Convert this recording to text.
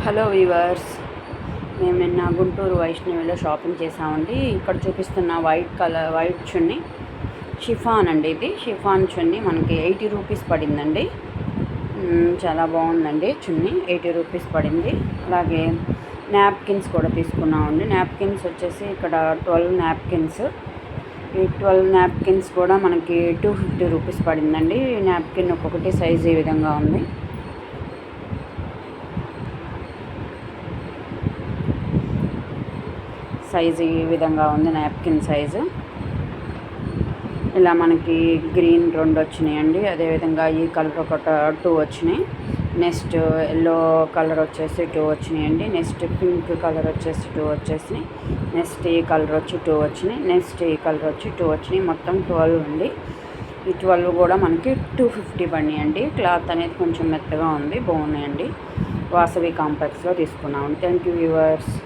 Hello weavers, మేము నిన్న Guntur వైష్ణవిలో shopping చేసామండి. ఇక్కడ చూపిస్తున్న వైట్ చున్నీ షిఫాన్ అండి. ఇది షిఫాన్ చున్నీ మనకి 80 రూపీస్ పడిందండి. చాలా బాగుందండి చున్నీ, 80 రూపీస్ పడింది. అలాగే నాప్కిన్స్ కూడా తీసుకున్నామండి. నాప్కిన్స్ వచ్చేసి ఇక్కడ 12 నాప్కిన్స్. ఈ 12 నాప్కిన్స్ కూడా మనకి 250 రూపీస్ పడిందండి. నాప్కిన్ ఒక్కొక్కటి సైజు ఈ విధంగా ఉంది. సైజు ఈ విధంగా ఉంది. నాప్కిన్ సైజు ఇలా మనకి గ్రీన్ 2 వచ్చినాయండి. అదేవిధంగా ఈ కలర్ ఒక 2 వచ్చినాయి. నెక్స్ట్ ఎల్లో కలర్ వచ్చేసి 2 వచ్చినాయండి. నెక్స్ట్ పింక్ కలర్ వచ్చేసి 2 వచ్చేసినాయి. నెక్స్ట్ ఈ కలర్ వచ్చి 2 వచ్చినాయి. నెక్స్ట్ ఈ కలర్ వచ్చి 2 వచ్చినాయి. మొత్తం 12 అండి. ఈ 12 కూడా మనకి 250 పడినాయండి. క్లాత్ అనేది కొంచెం మెత్తగా ఉంది, బాగున్నాయండి. వాసవి కాంప్లెక్స్లో తీసుకున్నామండి. Thank you viewers.